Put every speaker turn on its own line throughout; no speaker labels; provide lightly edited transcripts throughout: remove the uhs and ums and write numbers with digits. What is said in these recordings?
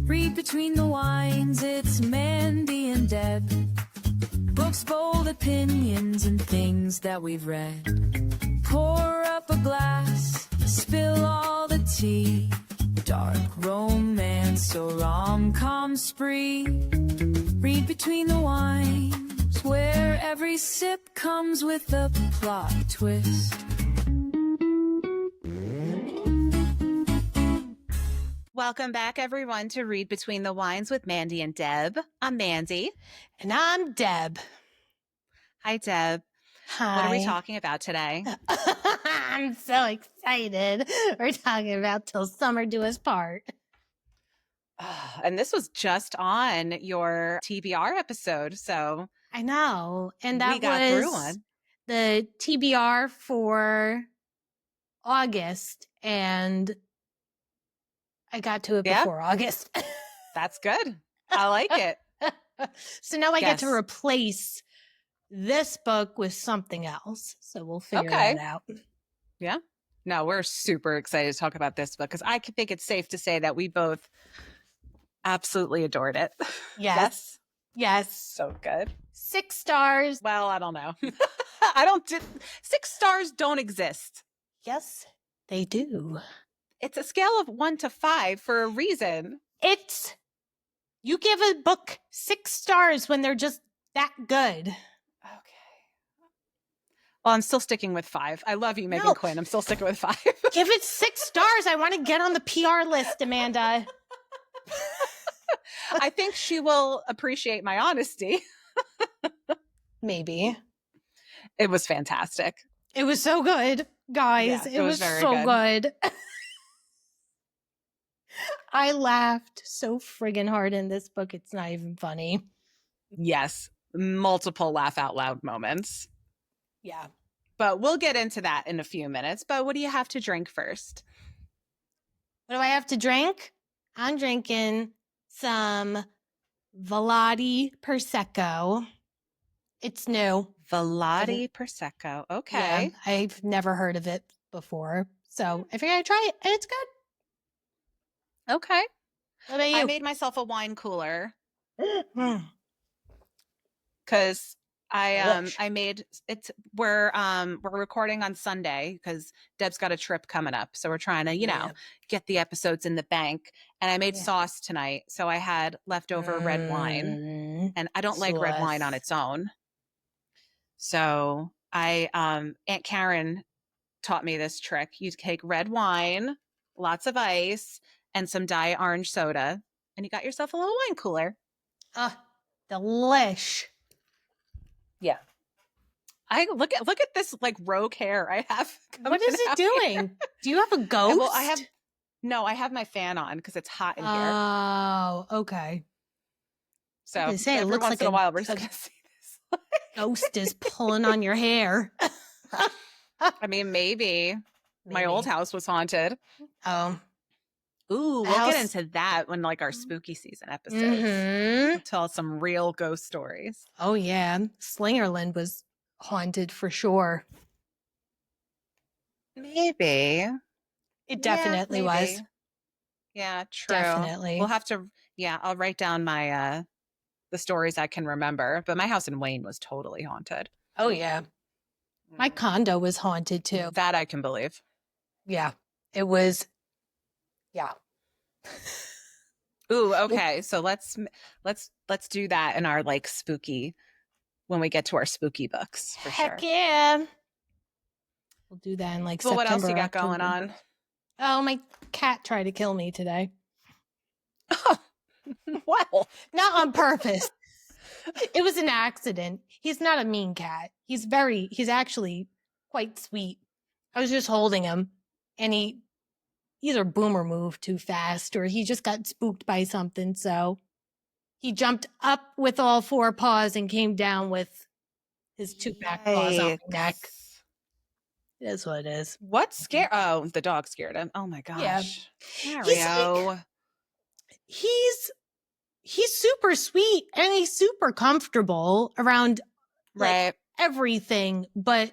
Read between the lines, it's Mandy and Deb. Books, bold opinions, and things that we've read. Pour up a glass, spill all the tea. Dark romance or rom-com spree. Read between the wines, where every sip comes with a plot twist.
Welcome back, everyone, to Read Between the Wines with Mandy and Deb. I'm Mandy.
And I'm Deb.
Hi, Deb.
Hi.
What are we talking about today?
I'm so excited. We're talking about Till Summer Do Us Part.
And this was just on your TBR episode, so
I know. And that
we got
was
through one.
The TBR for August, and I got to it before August.
That's good. I like it.
So now I get to replace this book with something else. So we'll figure that out.
Yeah. No, we're super excited to talk about this book because I think it's safe to say that we both absolutely adored it.
Yes. Yes.
So good.
6 stars.
Well, I don't know. 6 stars don't exist.
Yes, they do.
It's a scale of 1 to 5 for a reason.
You give a book 6 stars when they're just that good.
Okay. Well, I'm still sticking with 5. I love you, Meghan Quinn. I'm still sticking with 5.
Give it 6 stars. I want to get on the PR list, Amanda.
I think she will appreciate my honesty.
Maybe.
It was fantastic.
It was so good, guys.
Yeah, it was very
so good. I laughed so friggin' hard in this book. It's not even funny.
Yes. Multiple laugh out loud moments.
Yeah.
But we'll get into that in a few minutes. But what do you have to drink first?
What do I have to drink? I'm drinking some Velati Prosecco. It's new.
Velati Prosecco. Okay.
Yeah, I've never heard of it before. So I figured I'd try it, and it's good.
Okay.
What about you?
I made myself a wine cooler because I made it. We're recording on Sunday because Deb's got a trip coming up, so we're trying to get the episodes in the bank. And I made sauce tonight, so I had leftover red wine, and I don't like red wine on its own. So Aunt Karen taught me this trick. You take red wine, lots of ice, and some diet orange soda, and you got yourself a little wine cooler.
Delish.
Yeah. I look at this like rogue hair I have.
What is it doing? Do you have a ghost?
Well, I have my fan on because it's hot in here.
Oh, okay.
So
it looks
once
like
in a while we're just gonna see this.
Ghost is pulling on your hair.
I mean, maybe. My old house was haunted.
Oh.
Ooh, we'll get into that when like our spooky season episodes. We'll tell some real ghost stories.
Oh yeah, Slingerland was haunted for sure.
Maybe.
It definitely was.
Yeah, true.
Definitely.
We'll have to. Yeah, I'll write down my the stories I can remember. But my house in Wayne was totally haunted.
Oh yeah, my condo was haunted too.
That I can believe.
Yeah, it was. Yeah.
Ooh, okay. So let's do that in our like spooky when we get to our spooky books for sure.
Heck yeah. We'll do that in like September.
What else you got going on?
Oh, my cat tried to kill me today.
Oh, well,
not on purpose. It was an accident. He's not a mean cat. He's actually quite sweet. I was just holding him and he either boomer moved too fast or he just got spooked by something. So he jumped up with all 4 paws and came down with his 2 back paws on my neck. It is what it is.
What scared? Oh, the dog scared him. Oh my gosh.
Yeah.
Mario.
He's super sweet and he's super comfortable around everything, but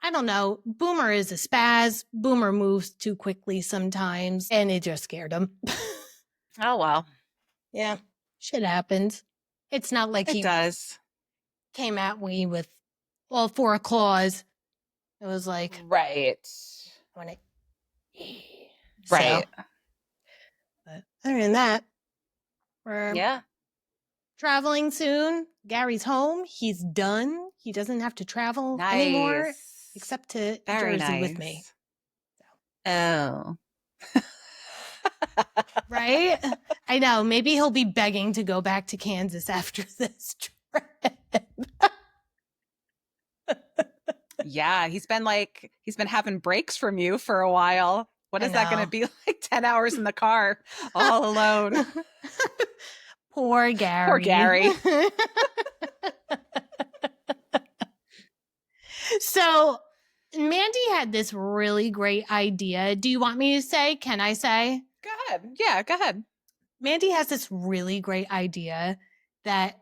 I don't know. Boomer is a spaz. Boomer moves too quickly sometimes, and it just scared him.
Oh, well.
Yeah, shit happens. It's not like
It
he
does.
came at me with all four claws. It was like,
Right.
when it.
Right.
So, but other than that, we're
Yeah.
traveling soon. Gary's home. He's done. He doesn't have to travel anymore,
Nice.
except to
Very
Jersey
nice.
with me.
Oh.
Right? I know. Maybe he'll be begging to go back to Kansas after this trip.
Yeah, he's been having breaks from you for a while. What
I
is that going to
know.
be like? 10 hours in the car all alone.
Poor Gary.
Poor Gary.
So Mandy had this really great idea. Do you want me to say? Can I say?
Go ahead. Yeah, go ahead.
Mandy has this really great idea that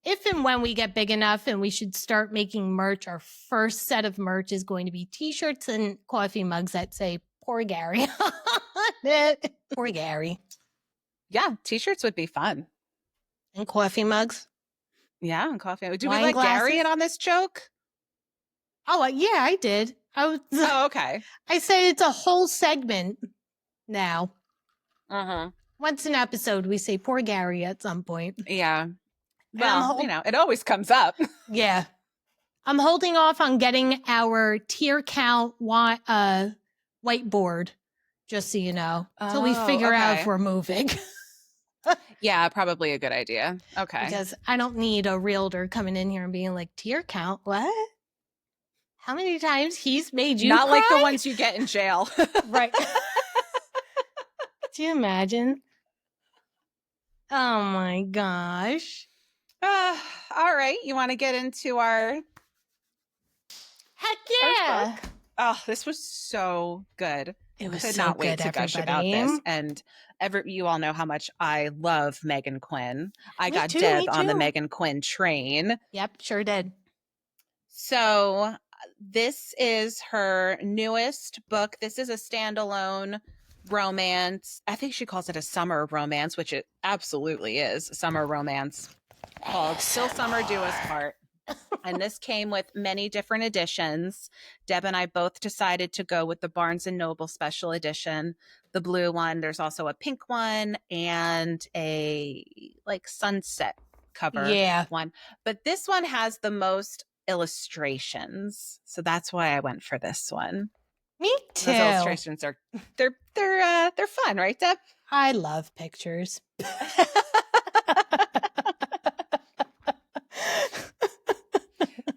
if and when we get big enough and we should start making merch, our first set of merch is going to be t-shirts and coffee mugs that say poor Gary on it. Poor Gary.
Yeah, t-shirts would be fun.
And coffee mugs.
Yeah, and coffee. Do
Wine
we let Gary
glasses?
in on this joke?
Oh, yeah, I did.
Oh, okay.
I said it's a whole segment now.
Uh-huh.
Once an episode, we say poor Gary at some point.
Yeah. Well, it always comes up.
Yeah. I'm holding off on getting our tier count whiteboard, just so you know, till we figure out if we're moving.
Yeah, probably a good idea. Okay.
Because I don't need a realtor coming in here and being like, tier count, what? How many times he's made you
Not
cry?
like the ones you get in jail.
Right. Do you imagine? Oh my gosh.
All right. You want to get into our
Heck
first
yeah.
book? Oh, this was so good.
It was
Could
so
not wait
good,
to gush about
everybody.
this. And you all know how much I love Meghan Quinn. I
Me
got
too,
Deb
me
on the
too.
Meghan Quinn train.
Yep, sure did.
So this is her newest book. This is a standalone romance. I think she calls it a summer romance, which it absolutely is, a summer romance called Till Summer Do Us Part. And this came with many different editions. Deb and I both decided to go with the Barnes and Noble special edition, the blue one. There's also a pink one and a like sunset cover one. But this one has the most illustrations. So that's why I went for this one.
Me too.
Those illustrations are they're fun, right, Deb?
I love pictures.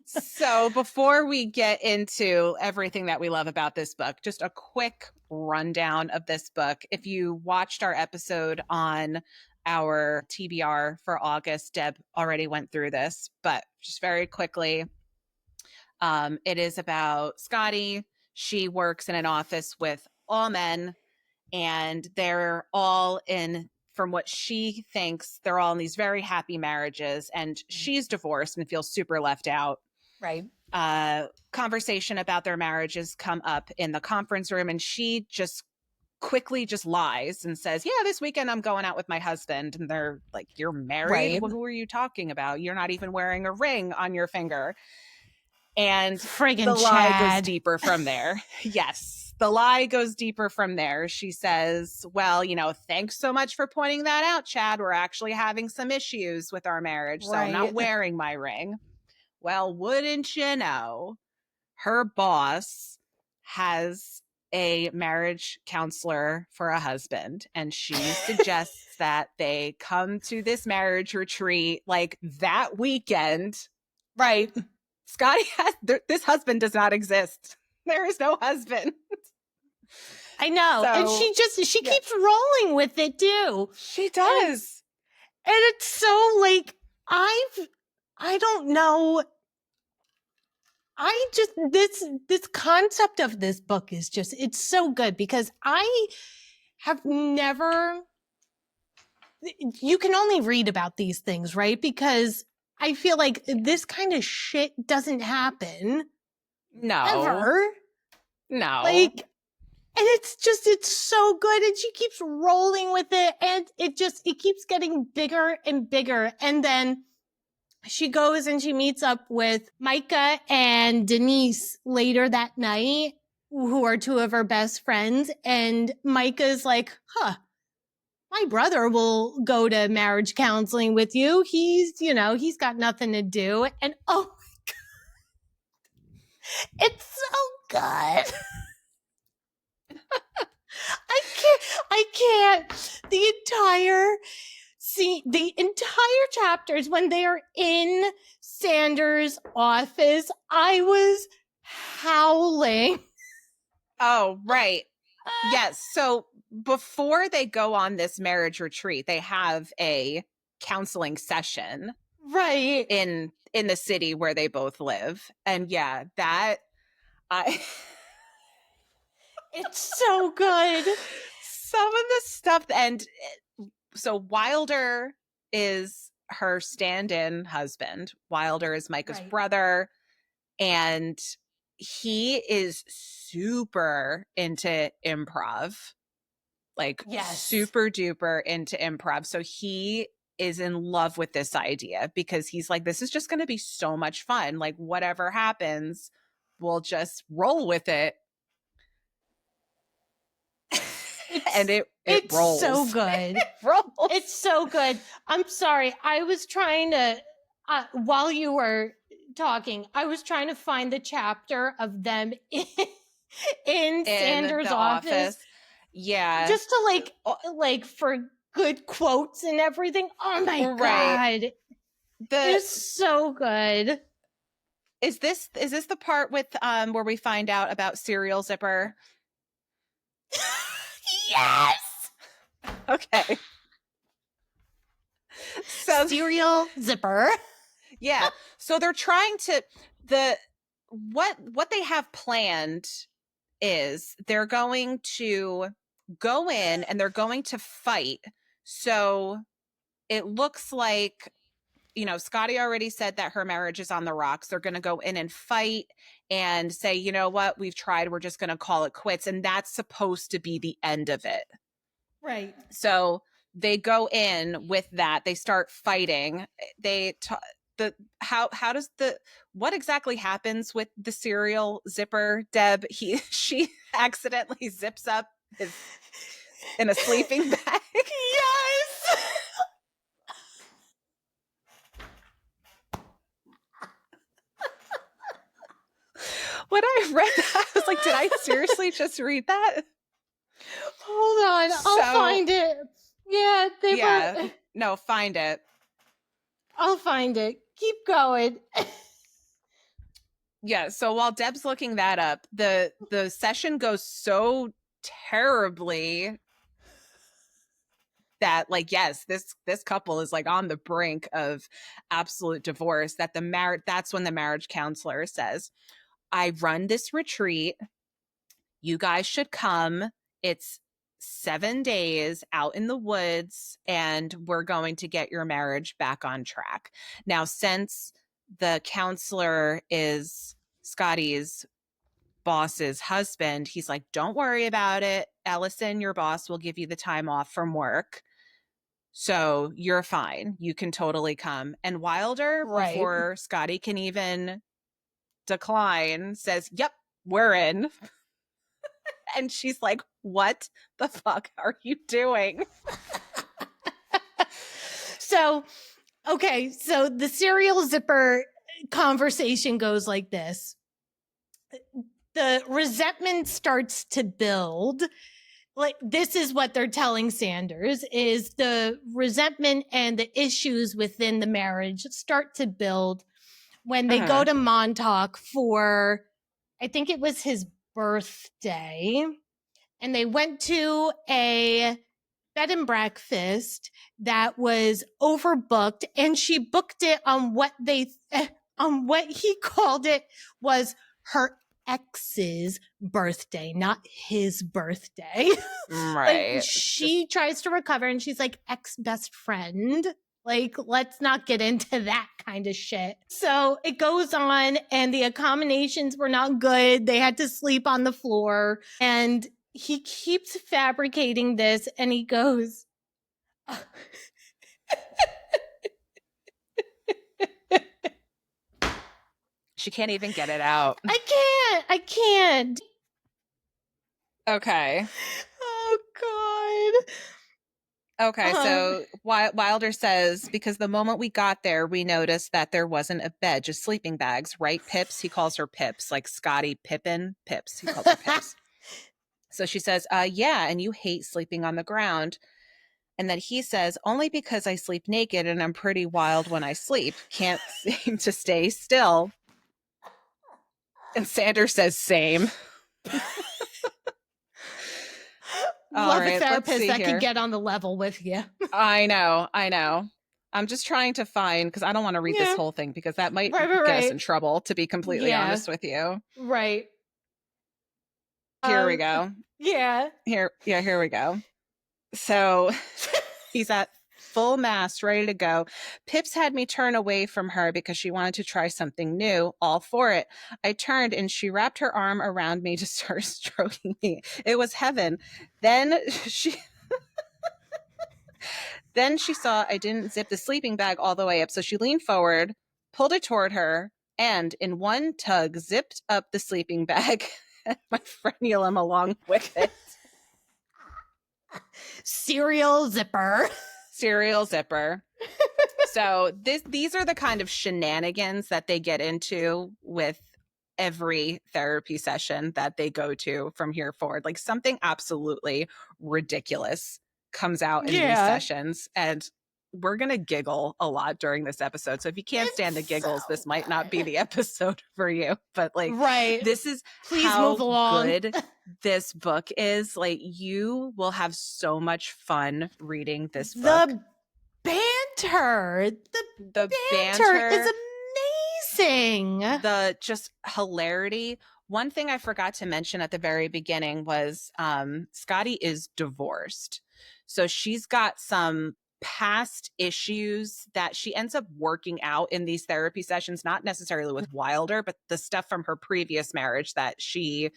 So before we get into everything that we love about this book, just a quick rundown of this book. If you watched our episode on our TBR for August, Deb already went through this, but just very quickly, it is about Scotty. She works in an office with all men, and they're all in, from what she thinks, they're all in these very happy marriages, and she's divorced and feels super left out.
Right.
Conversation about their marriages come up in the conference room, and she just quickly just lies and says, yeah, this weekend I'm going out with my husband. And they're like, you're married?
Right.
Well, who are you talking about? You're not even wearing a ring on your finger. And
friggin'
the lie goes
Chad.
deeper from there. Yes, the lie goes deeper from there. She says, well, thanks so much for pointing that out, Chad. We're actually having some issues with our marriage, so I'm not wearing my ring. Well, wouldn't you know, her boss has a marriage counselor for a husband, and she suggests that they come to this marriage retreat like that weekend.
Right.
Scotty this husband does not exist. There is no husband.
I know. And she keeps rolling with it too.
She does.
And it's so like, I don't know. I just, this concept of this book is just, it's so good because I have never, you can only read about these things, right? Because I feel like this kind of shit doesn't happen.
No.
Ever.
No.
Like, And it's so good. And she keeps rolling with it. And it keeps getting bigger and bigger. And then she goes and she meets up with Micah and Denise later that night, who are two of her best friends. And Micah's like, my brother will go to marriage counseling with you. He's got nothing to do. And oh my God, it's so good. I can't. The entire chapters when they are in Sanders' office, I was howling.
Oh, right. Yes. So before they go on this marriage retreat, they have a counseling session.
Right.
In the city where they both live. And yeah,
it's so good.
Some of the stuff, and so Wilder is her stand-in husband. Wilder is Micah's brother, and he is super into improv, like super duper into improv. So he is in love with this idea because he's like, this is just going to be so much fun. Like whatever happens, we'll just roll with it. And it rolls.
So good.
It rolls.
It's so good. I'm sorry. I was trying to, while you were talking, I was trying to find the chapter of them in Sanders' office.
Yeah.
Just to like for good quotes and everything. Oh my God. It's so good.
Is this the part with where we find out about Serial Zipper?
Yes.
Okay. So
Serial Zipper.
Yeah. So they're trying to what they have planned is they're going to go in and they're going to fight. So it looks like, Scotty already said that her marriage is on the rocks. They're going to go in and fight and say, you know what, we've tried. We're just going to call it quits. And that's supposed to be the end of it.
Right.
So they go in with that. They start fighting. What exactly happens with the serial zipper, Deb? She accidentally zips up in a sleeping bag.
Yes.
When I read that, I was like, did I seriously just read that?
Hold on. I'll find it. Yeah,
No, find it.
I'll find it. Keep going.
Yeah, so while Deb's looking that up, the session goes so terribly that, like, yes, this couple is like on the brink of absolute divorce. That's when the marriage counselor says, I run this retreat. You guys should come. It's 7 days out in the woods, and we're going to get your marriage back on track. Now, since the counselor is Scotty's boss's husband, he's like, don't worry about it. Ellison, your boss, will give you the time off from work. So you're fine. You can totally come. And Wilder, before Scotty can even decline, says, yep, we're in. And she's like, what the fuck are you doing?
So the serial zipper conversation goes like this. The resentment starts to build. Like, this is what they're telling Sanders, is the resentment and the issues within the marriage start to build when they go to Montauk for, I think it was his birthday, and they went to a bed and breakfast that was overbooked, and she booked it on what he called it was her ex's birthday, not his birthday.
Right.
Like, she tries to recover and she's like, ex-best friend. Like, let's not get into that kind of shit. So it goes on, and the accommodations were not good. They had to sleep on the floor. And he keeps fabricating this, and he goes,
She can't even get it out.
I can't.
Okay.
Oh, God.
Okay, so Wilder says, because the moment we got there, we noticed that there wasn't a bed, just sleeping bags, right, Pips? He calls her Pips, like Scottie Pippen. Pips, he calls her Pips. So she says, yeah, and you hate sleeping on the ground. And then he says, only because I sleep naked and I'm pretty wild when I sleep. Can't seem to stay still. And Sanders says, same.
Love a therapist that can get on the level with you.
I know. I'm just trying to find, because I don't want to read this whole thing, because that might get us in trouble, to be completely honest with you.
Right.
Here we go.
Yeah.
Here we go. So he's at full mast, ready to go. Pips had me turn away from her because she wanted to try something new. All for it. I turned and she wrapped her arm around me to start stroking me. It was heaven. Then she saw I didn't zip the sleeping bag all the way up, so she leaned forward, pulled it toward her, and in one tug zipped up the sleeping bag and my frenulum along with it.
Serial zipper.
So these are the kind of shenanigans that they get into with every therapy session that they go to from here forward. Like, something absolutely ridiculous comes out in these sessions, and we're gonna giggle a lot during this episode. So if you can't stand the giggles, this might not be the episode for you. But like, this is how good this book is. Like, you will have so much fun reading this book.
The banter is amazing.
The just hilarity. One thing I forgot to mention at the very beginning was Scottie is divorced. So she's got some past issues that she ends up working out in these therapy sessions, not necessarily with Wilder, but the stuff from her previous marriage that she,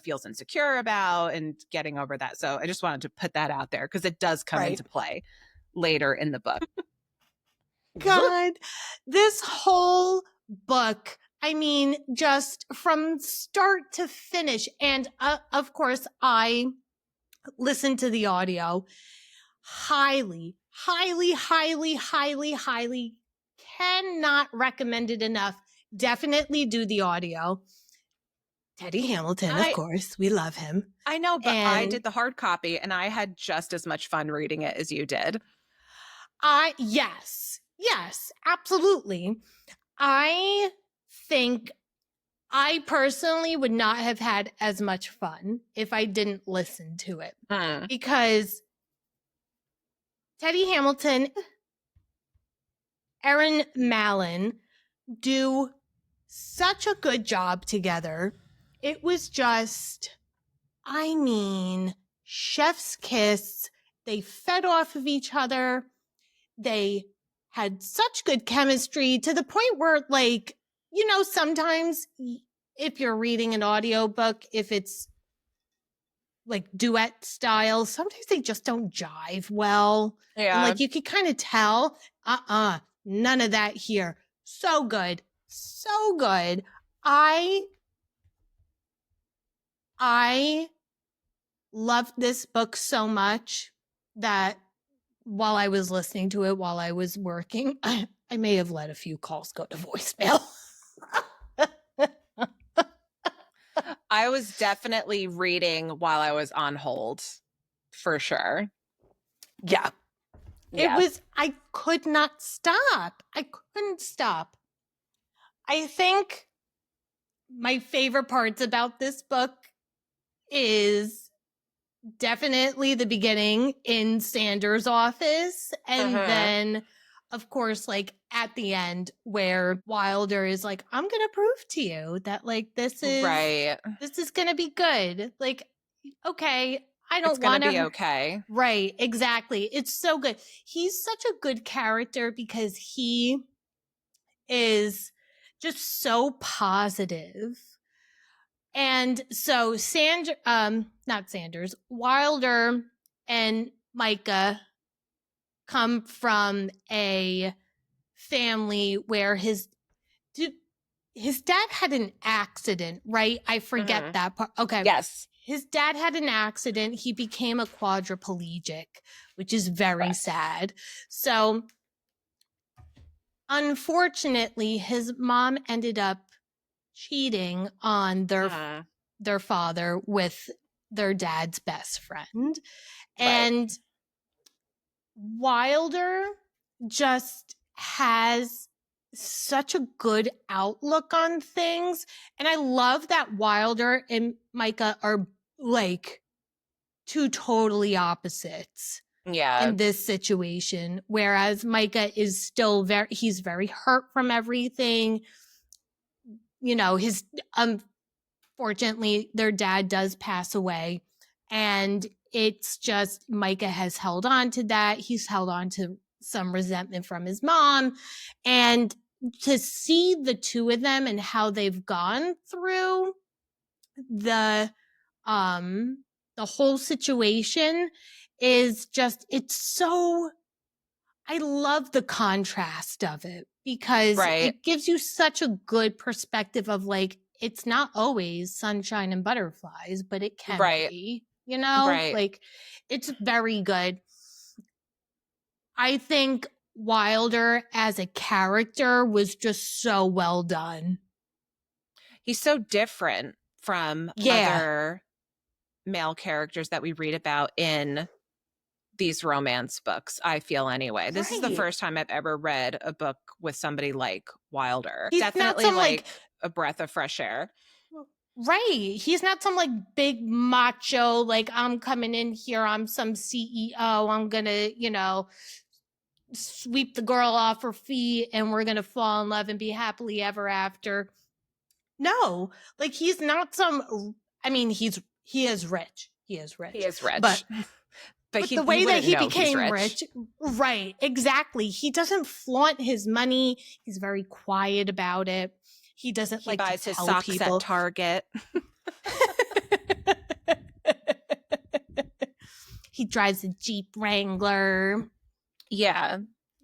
feels insecure about, and getting over that. So I just wanted to put that out there, because it does come into play later in the book.
God, this whole book, I mean, just from start to finish. And of course, I listened to the audio. Highly cannot recommend it enough. Definitely do the audio. Teddy Hamilton, of course. We love him.
I know, but I did the hard copy and I had just as much fun reading it as you did.
Yes, absolutely. I think I personally would not have had as much fun if I didn't listen to it. Because Teddy Hamilton, Erin Mallon do such a good job together. It was just, chef's kiss. They fed off of each other. They had such good chemistry, to the point where, sometimes if you're reading an audiobook, if it's like duet style, sometimes they just don't jive well. Yeah. And you could kind of tell, none of that here. So good. I loved this book so much that while I was listening to it, while I was working, I may have let a few calls go to voicemail.
I was definitely reading while I was on hold, for sure.
Yeah. It was, I could not stop. I couldn't stop. I think my favorite parts about this book is definitely the beginning in Sanders' office. And then, of course, at the end, where Wilder is like, I'm going to prove to you that this is going to be good. Okay, I don't want to be
okay.
Right, exactly. It's so good. He's such a good character because he is just so positive. And so Wilder and Micah come from a family where his dad had an accident, right? I forget that part. Okay.
Yes.
His dad had an accident. He became a quadriplegic, which is very sad. So unfortunately, his mom ended up cheating on their father with their dad's best friend. And Wilder just has such a good outlook on things. And I love that Wilder and Micah are like two totally opposites in this situation. Whereas Micah is still he's very hurt from everything. You know, unfortunately, their dad does pass away. And it's just Micah has held on to that. He's held on to some resentment from his mom. And to see the two of them and how they've gone through the whole situation is just, it's so, I love the contrast of it because it gives you such a good perspective of like, it's not always sunshine and butterflies, but it can be, you know, like it's very good. I think Wilder as a character was just so well done.
He's so different from other male characters that we read about in these romance books, I feel anyway. This is the first time I've ever read a book with somebody like Wilder.
He's
definitely like a breath of fresh air.
Right. He's not some like big macho, like I'm coming in here, I'm some CEO, I'm gonna, you know, sweep the girl off her feet and we're gonna fall in love and be happily ever after. No, like he's not some, I mean, he is rich. He is rich. But the way that he became rich, right, exactly. He doesn't flaunt his money. He's very quiet about it. He doesn't like
buys
to
his
tell
socks
people.
at Target.
He drives a Jeep Wrangler.
Yeah.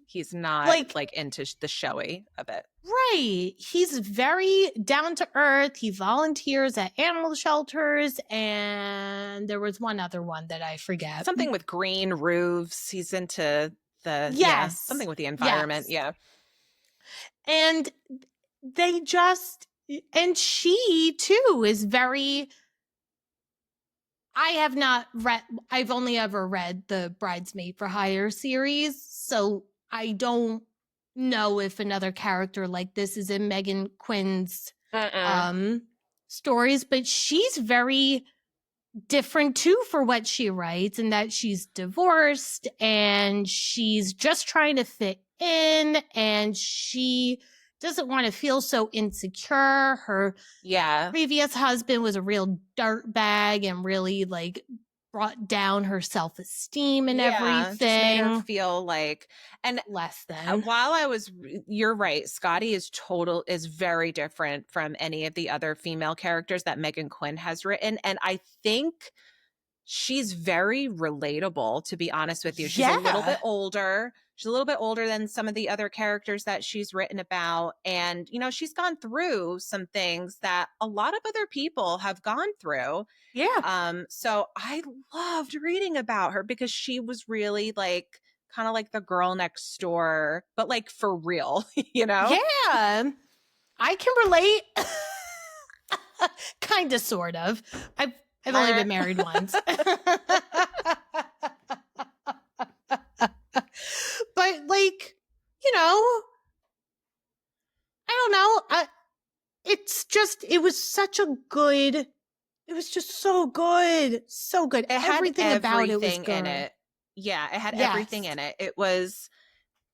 He's not like into the showy of it.
Right. He's very down to earth. He volunteers at animal shelters. And there was one other one that I forget.
Something with green roofs. He's into something with the environment. Yeah.
And they just, and she too is very, I've only ever read the Bridesmaid for Hire series. So I don't know if another character like this is in Meghan Quinn's stories, but she's very different too for what she writes, and that she's divorced and she's just trying to fit in and she doesn't want to feel so insecure. Her previous husband was a real dirtbag and really like brought down her self-esteem and everything.
Just made her feel like, and
less than.
You're right. Scotty is very different from any of the other female characters that Meghan Quinn has written. And I think she's very relatable, to be honest with you. She's a little bit older. She's a little bit older than some of the other characters that she's written about. And, you know, she's gone through some things that a lot of other people have gone through.
Yeah.
So I loved reading about her because she was really like, kind of like the girl next door, but like for real, you know?
Yeah. I can relate. Kind of, sort of. I've only been married once. But like, you know, I don't know. It was such a good, it was just so good. So good.
It had
everything about it was good.
in it. Yeah, it had everything in it. It was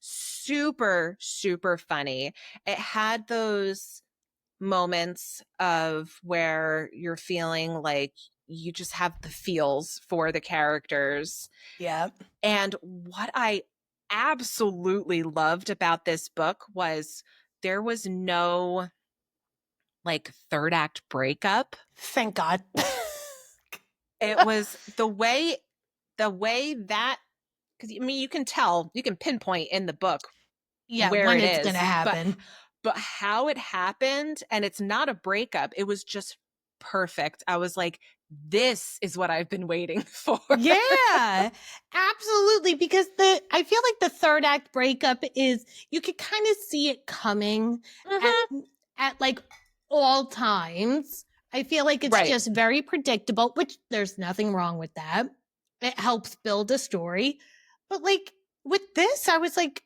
super, super funny. It had those moments of where you're feeling like you just have the feels for the characters.
Yeah.
And what I absolutely loved about this book was there was no like third act breakup.
Thank God.
It was the way that, because I mean, you can pinpoint in the book where
when
it
it's
is
gonna happen.
but how it happened, and it's not a breakup. It was just perfect. I was like, this is what I've been waiting for.
Yeah, absolutely. Because I feel like the third act breakup is, you could kind of see it coming at like all times. I feel like it's just very predictable, which there's nothing wrong with that. It helps build a story. But like with this, I was like,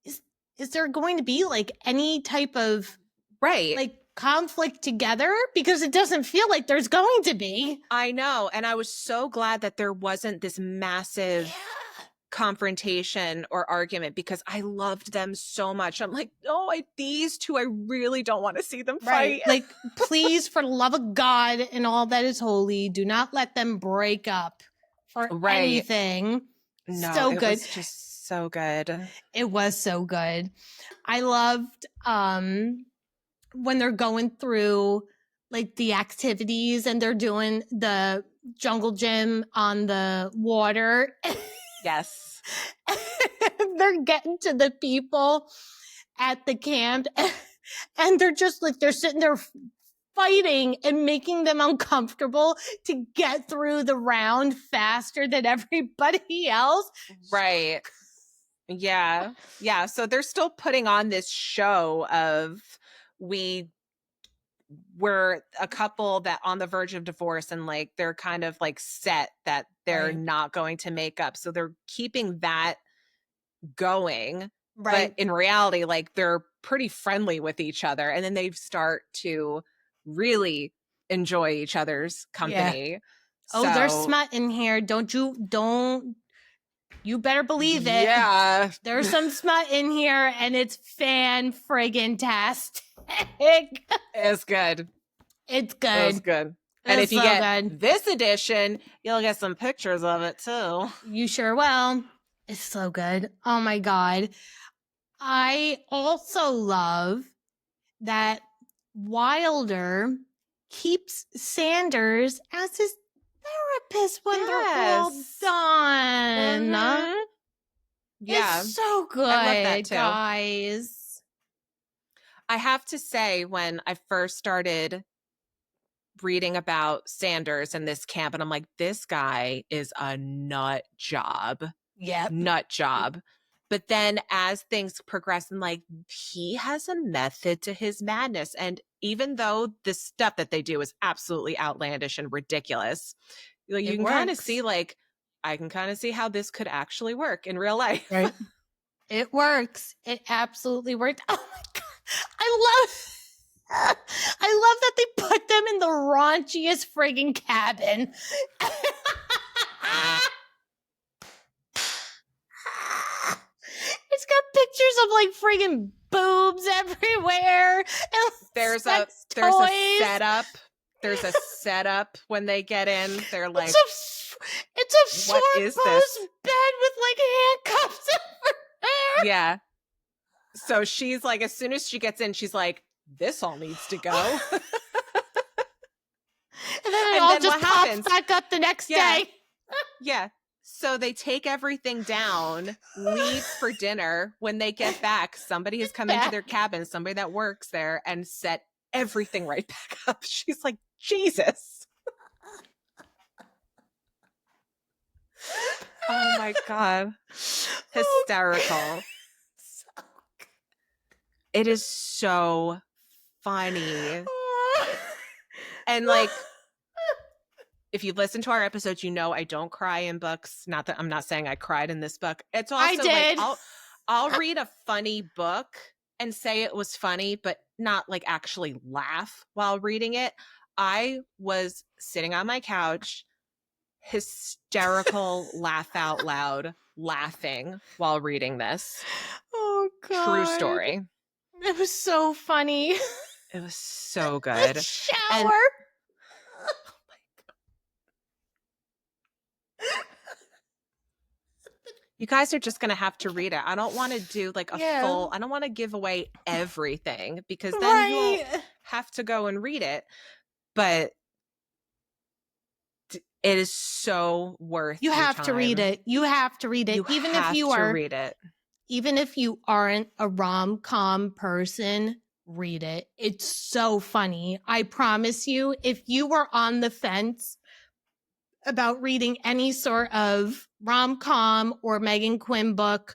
is there going to be like any type of like conflict together? Because it doesn't feel like there's going to be.
I know. And I was so glad that there wasn't this massive confrontation or argument, because I loved them so much. I'm like, oh, these two, I really don't want to see them fight.
Like, please, for the love of God and all that is holy, do not let them break up for anything.
No,
so
it
good.
was just so good.
It was so good. I loved when they're going through like the activities and they're doing the jungle gym on the water.
Yes.
They're getting to the people at the camp and they're just like, they're sitting there fighting and making them uncomfortable to get through the round faster than everybody else.
Right. Yeah. Yeah. So they're still putting on this show of, we're a couple that on the verge of divorce, and like they're kind of like set that they're not going to make up. So they're keeping that going. But in reality, like they're pretty friendly with each other. And then they start to really enjoy each other's company.
Yeah. Oh, there's smut in here. You better believe it.
Yeah.
There's some smut in here and it's fan-friggin-tastic.
It's good.
It's good.
It's good. And if you get this edition, you'll get some pictures of it too.
You sure will. It's so good. Oh my God. I also love that Wilder keeps Sanders as his therapist when they're all done.
Yeah.
It's so good,
I love that too.
guys.
I have to say, when I first started reading about Sanders and this camp, and I'm like, this guy is a nut job.
Yep.
Nut job. But then as things progress, and like, he has a method to his madness. And even though the stuff that they do is absolutely outlandish and ridiculous, like, you can kind of see, like, I can kind of see how this could actually work in real life.
Right. It works. It absolutely worked. Oh my God. I love that they put them in the raunchiest friggin' cabin. It's got pictures of like friggin' boobs everywhere. And
there's a setup. There's a setup when they get in. They're like,
it's a four-post bed with like handcuffs everywhere.
Yeah. So she's like, as soon as she gets in, she's like, this all needs to go.
And then it all just pops back up the next day.
Yeah. So they take everything down, leave for dinner. When they get back, somebody has come into their cabin, somebody that works there, and set everything right back up. She's like, Jesus. Oh my God. Hysterical. It is so funny. And like, if you listen to our episodes, you know I don't cry in books. Not that I'm not saying I cried in this book. It's also
I did.
Like, I'll read a funny book and say it was funny, but not like actually laugh while reading it. I was sitting on my couch, hysterical, laugh out loud, laughing while reading this.
Oh God.
True story.
It was so funny.
It was so good.
The shower.
And, you guys are just going to have to read it. I don't want to do like a full, I don't want to give away everything, because then you'll have to go and read it, but it is so worth
You
your
have to read
time.
it. You have to read it.
You
Even
have
if you
to
are
read it.
even if you aren't a rom-com person, read it. It's so funny. I promise you, if you were on the fence about reading any sort of rom-com or Meghan Quinn book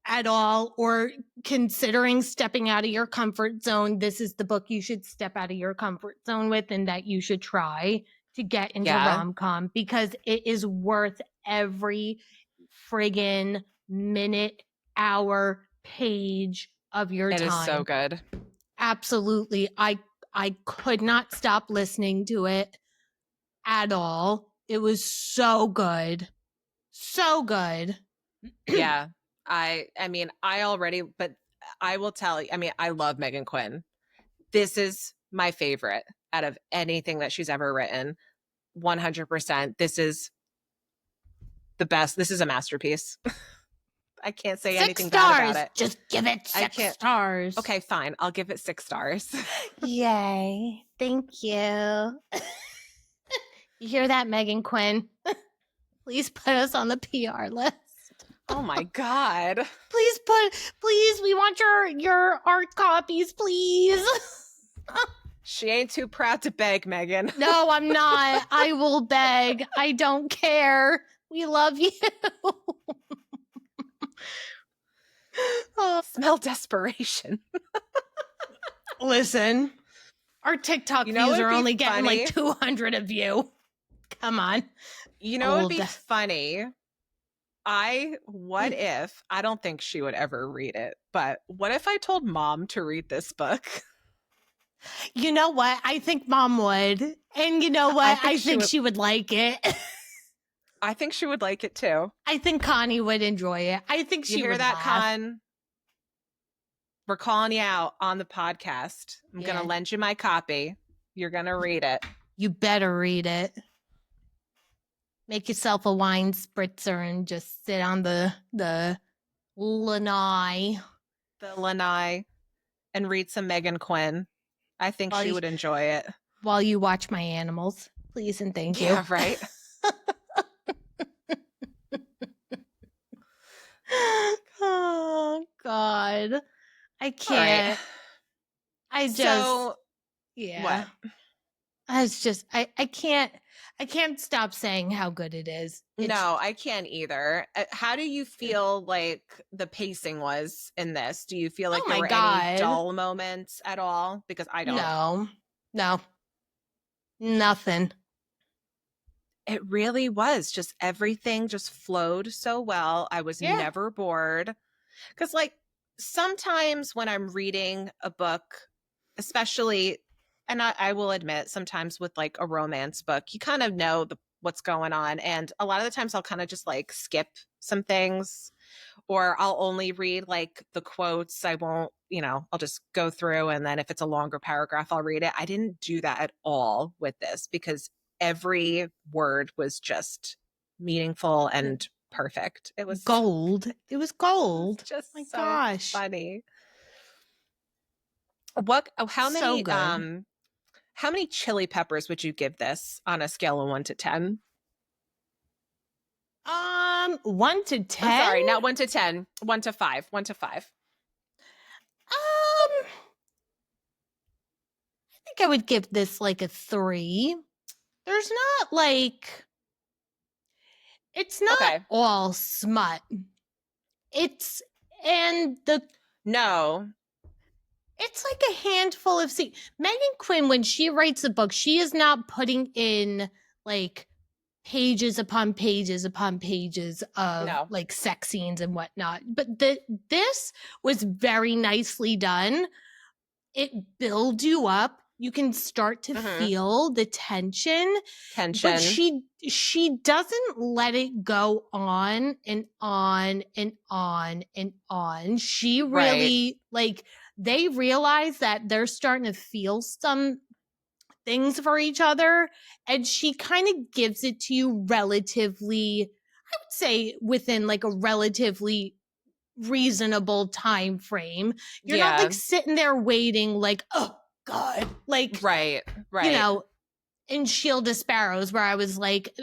at all, or considering stepping out of your comfort zone, this is the book you should step out of your comfort zone with and that you should try to get into rom-com, because it is worth every friggin' minute, hour, page of your time.
It is so good.
Absolutely. I could not stop listening to it at all. It was so good. So good.
Yeah. I mean, but I will tell you, I mean, I love Meghan Quinn. This is my favorite out of anything that she's ever written. 100%. This is the best. This is a masterpiece. I can't say anything bad about it.
Just give it 6 stars.
Okay, fine. I'll give it 6 stars.
Yay. Thank you. You hear that, Meghan Quinn? Please put us on the PR list.
Oh my God.
Please, we want your art copies, please.
She ain't too proud to beg, Meghan.
No, I'm not. I will beg. I don't care. We love you.
Oh, smell desperation.
Listen, our TikTok views are only getting like 200 of you. Come on.
You know, it'd be funny. What if, I don't think she would ever read it, but what if I told Mom to read this book?
You know what? I think Mom would. And you know what? I think she would like it.
I think she would like it too.
I think Connie would enjoy it. I think she would. You hear that,
Con? We're calling you out on the podcast. I'm going to lend you my copy. You're going to read it.
You better read it. Make yourself a wine spritzer and just sit on the lanai.
The lanai. And read some Meghan Quinn. I think she would enjoy it.
While you watch my animals. Please and thank you.
Yeah, right?
Oh, God. I can't. Right.
What?
I can't stop saying how good it is.
No, I can't either. How do you feel like the pacing was in this? Do you feel like there were any dull moments at all? Because I don't.
No, nothing.
It really was just everything just flowed so well. I was never bored. Because like sometimes when I'm reading a book, especially, and I will admit sometimes with like a romance book, you kind of know what's going on. And a lot of the times I'll kind of just like skip some things, or I'll only read like the quotes. I won't, I'll just go through. And then if it's a longer paragraph, I'll read it. I didn't do that at all with this because every word was just meaningful and perfect. It was
gold. It was gold.
It was just gosh, funny. How many chili peppers would you give this on a scale of 1 to 10?
1 to 10?
I'm sorry, not 1 to 10. 1 to 5. 1 to 5.
I think I would give this like a 3. There's not like, it's not all smut.
No.
It's like a handful of scenes. Meghan Quinn, when she writes a book, she is not putting in like pages upon pages upon pages of like sex scenes and whatnot. But this was very nicely done. It builds you up. You can start to feel the tension. But she doesn't let it go on and on and on and on. She really like, they realize that they're starting to feel some things for each other, and she kind of gives it to you relatively, I would say within like a relatively reasonable time frame. You're not like sitting there waiting like, oh God, like,
right.
you know, in Shield of Sparrows, where I was like,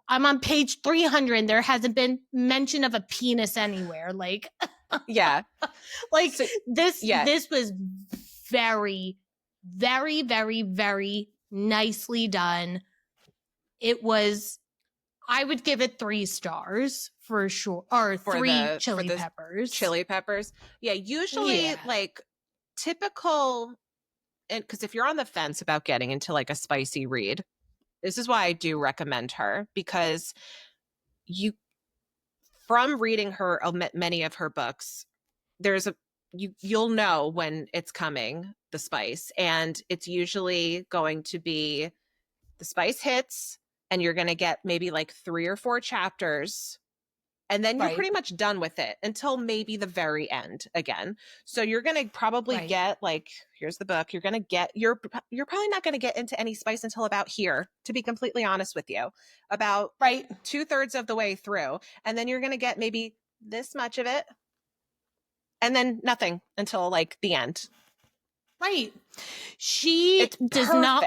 I'm on page 300 and there hasn't been mention of a penis anywhere. Like,
yeah,
like
so,
this was very, very, very, very nicely done. It was, I would give it 3 stars for sure, or
for
3 chili peppers.
Chili peppers. Yeah, usually like typical, and because if you're on the fence about getting into like a spicy read, this is why I do recommend her, because from reading her many of her books, you'll know when it's coming, the spice, and it's usually going to be the spice hits, and you're going to get maybe like 3 or 4 chapters, and then you're pretty much done with it until maybe the very end again. So you're going to probably get like, here's the book. You're probably not going to get into any spice until about here, to be completely honest with you, about 2/3 of the way through. And then you're going to get maybe this much of it, and then nothing until like the end.
Right. She does not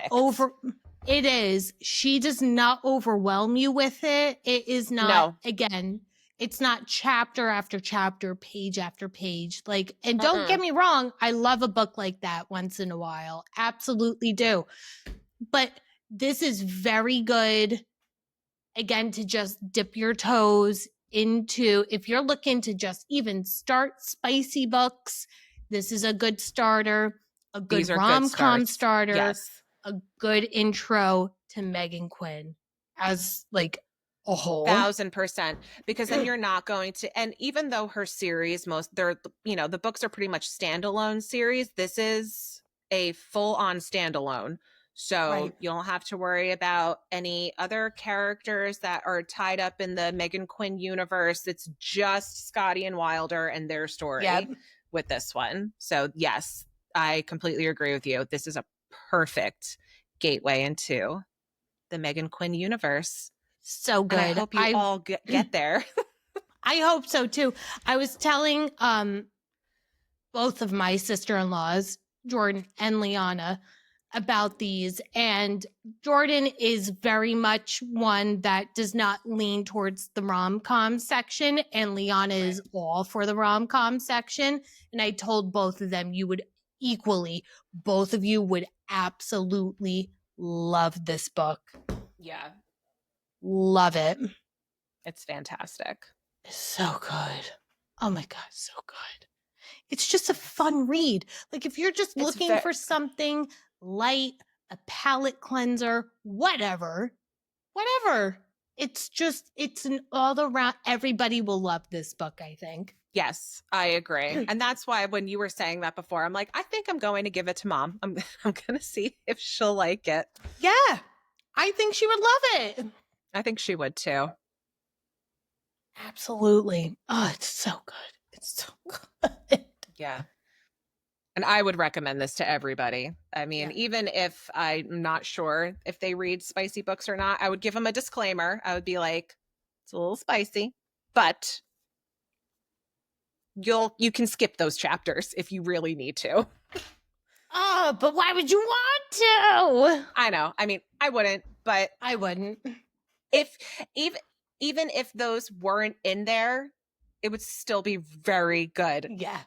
it is. She does not overwhelm you with it. It is not, again, it's not chapter after chapter, page after page. Like, and don't get me wrong, I love a book like that once in a while. Absolutely do. But this is very good, again, to just dip your toes into, if you're looking to just even start spicy books, this is a good starter, a good rom-com starter, a good intro to Meghan Quinn as like a whole.
1000%, because then you're not going to, and even though her series, the books are pretty much standalone series, this is a full-on standalone. So you don't have to worry about any other characters that are tied up in the Meghan Quinn universe. It's just Scotty and Wilder and their story with this one. So yes, I completely agree with you. This is a perfect gateway into the Meghan Quinn universe.
So good.
And I hope you all get there.
I hope so too. I was telling both of my sister-in-laws, Jordan and Liana, about these, and Jordan is very much one that does not lean towards the rom-com section, and Liana is all for the rom-com section. And I told both of them both of you would absolutely love this book.
Yeah.
Love it.
It's fantastic.
It's so good. Oh my God, so good. It's just a fun read. Like if you're just looking for something light, a palate cleanser, whatever. It's an all around, everybody will love this book, I think.
Yes, I agree. And that's why when you were saying that before, I'm like, I think I'm going to give it to Mom. I'm going to see if she'll like it.
Yeah, I think she would love it.
I think she would too.
Absolutely. Oh, it's so good. It's so good.
Yeah. And I would recommend this to everybody. I mean, even if I'm not sure if they read spicy books or not, I would give them a disclaimer. I would be like, it's a little spicy, but you can skip those chapters if you really need to.
Oh, but why would you want to?
I know. I mean, I wouldn't, but
I wouldn't.
If even if those weren't in there, it would still be very good.
Yeah.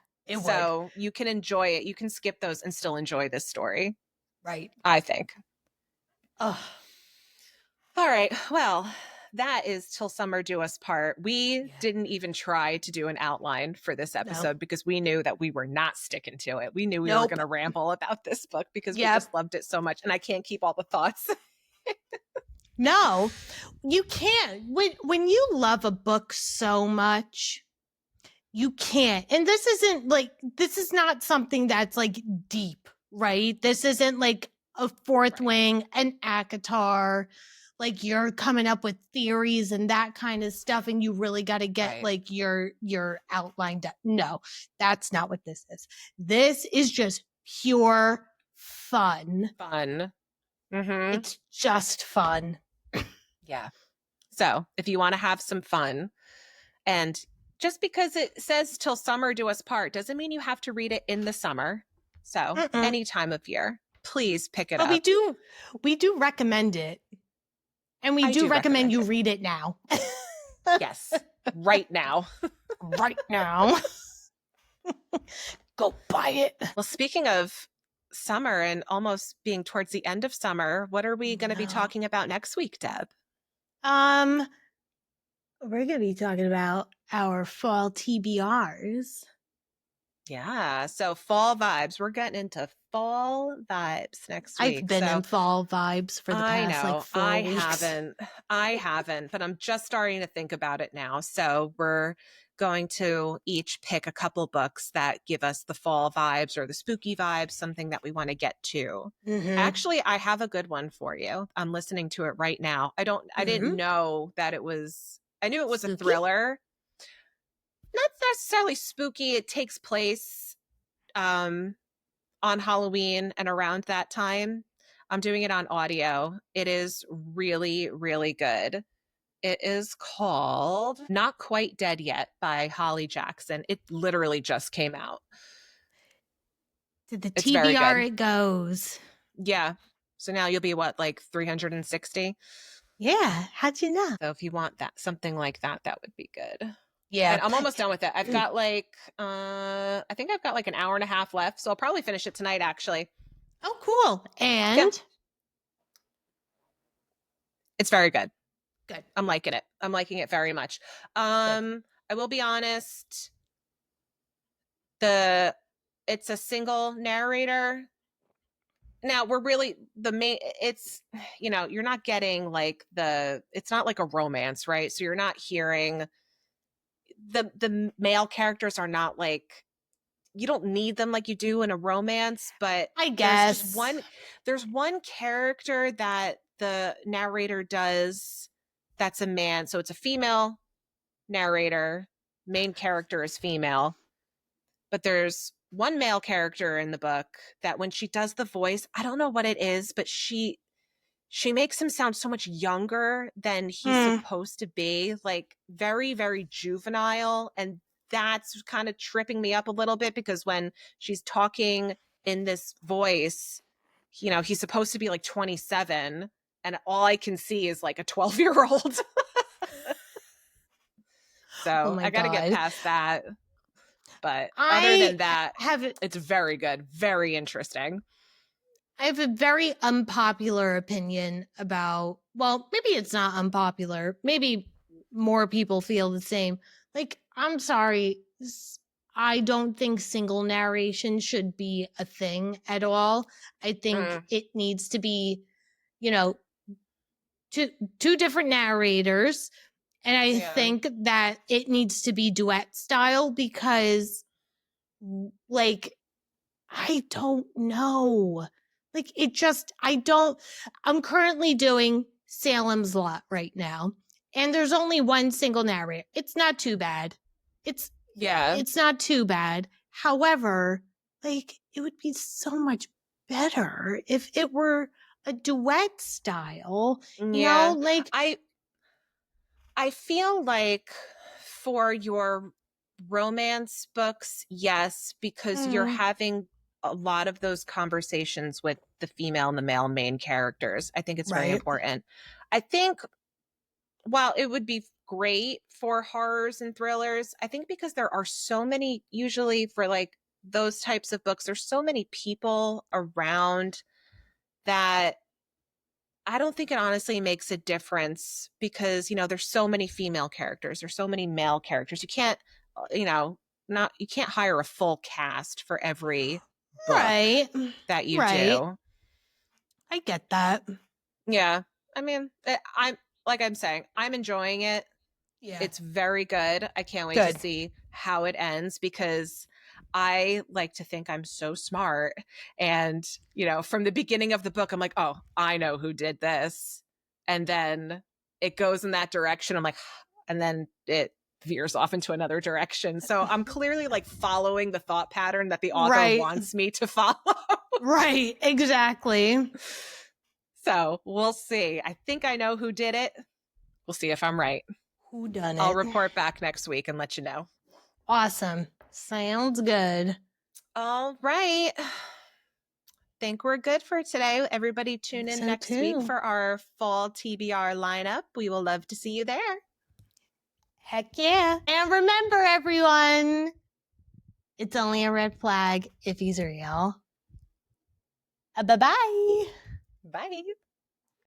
So you can enjoy it. You can skip those and still enjoy this story.
Right.
I think.
Oh.
All right. Well, that is Till Summer Do Us Part. We didn't even try to do an outline for this episode because we knew that we were not sticking to it. We knew we were going to ramble about this book because we just loved it so much. And I can't keep all the thoughts.
No, you can't. When you love a book so much, you can't. And this is not something that's like deep, right? This isn't like a Fourth Wing, an ACOTAR, like you're coming up with theories and that kind of stuff, and you really got to get like your outline done. No, that's not what this is. This is just pure fun.
Mm-hmm.
It's just fun.
Yeah. So if you want to have some fun and just because it says till summer do us part doesn't mean you have to read it in the summer. So any time of year, please pick it up.
We do recommend it. And we do recommend you read it now.
Yes. Right now.
Right now. Go buy it.
Well, speaking of summer and almost being towards the end of summer, what are we going to be talking about next week, Deb?
We're going to be talking about our fall TBRs.
Yeah, so fall vibes. We're getting into fall vibes next week.
I've been in fall vibes for the past like 4 weeks.
I haven't, but I'm just starting to think about it now. So we're going to each pick a couple books that give us the fall vibes or the spooky vibes, something that we want to get to. Actually, I have a good one for you. I'm listening to it right now. I didn't know that it was, I knew it was a thriller. Not necessarily spooky. It takes place on Halloween and around that time. I'm doing it on audio. It is really, really good. It is called Not Quite Dead Yet by Holly Jackson. It literally just came out.
To the TBR it goes.
Yeah. So now you'll be what, like 360?
Yeah. How'd you know?
So if you want that, something like that, that would be good.
Yeah.
And I'm almost done with it. I've got like, I think I've got like an hour and a half left. So I'll probably finish it tonight, actually.
Oh, cool. And
it's very good.
Good.
I'm liking it. I'm liking it very much. I will be honest. It's a single narrator. Now we're really it's, you're not getting like it's not like a romance, right? So you're not hearing the male characters are not like, you don't need them like you do in a romance, but
I guess
there's one character that the narrator does that's a man. So it's a female narrator, main character is female, but there's one male character in the book that when she does the voice, I don't know what it is, but she makes him sound so much younger than he's supposed to be, like very, very juvenile. And that's kind of tripping me up a little bit because when she's talking in this voice, he's supposed to be like 27 and all I can see is like a 12-year-old. So I got to get past that. But other than that, it's very good. Very interesting.
I have a very unpopular opinion about, well, maybe it's not unpopular. Maybe more people feel the same. Like, I'm sorry. I don't think single narration should be a thing at all. I think it needs to be, two different narrators. And I think that it needs to be duet style because, like, I don't know. Like, I'm currently doing Salem's Lot right now. And there's only one single narrator. It's not too bad. It's not too bad. However, like, it would be so much better if it were a duet style. Like
I feel like for your romance books, yes, because you're having a lot of those conversations with the female and the male main characters. I think it's very important. I think while it would be great for horrors and thrillers, I think because there are so many, usually for like those types of books, there's so many people around that I don't think it honestly makes a difference because, there's so many female characters, there's so many male characters. You can't, you can't hire a full cast for every book that you do.
I get that.
Yeah. I mean, I'm saying, I'm enjoying it. Yeah. It's very good. I can't wait to see how it ends because I like to think I'm so smart. And, from the beginning of the book, I'm like, oh, I know who did this. And then it goes in that direction. I'm like, and then it veers off into another direction. So I'm clearly like following the thought pattern that the author wants me to follow.
Right. Exactly.
So we'll see. I think I know who did it. We'll see if I'm right.
Who done it?
I'll report back next week and let you know.
Awesome. Sounds good.
All right. Think we're good for today. Everybody tune in next week for our fall TBR lineup. We will love to see you there.
Heck yeah. And remember, everyone, it's only a red flag if he's real. Bye-bye.
Bye.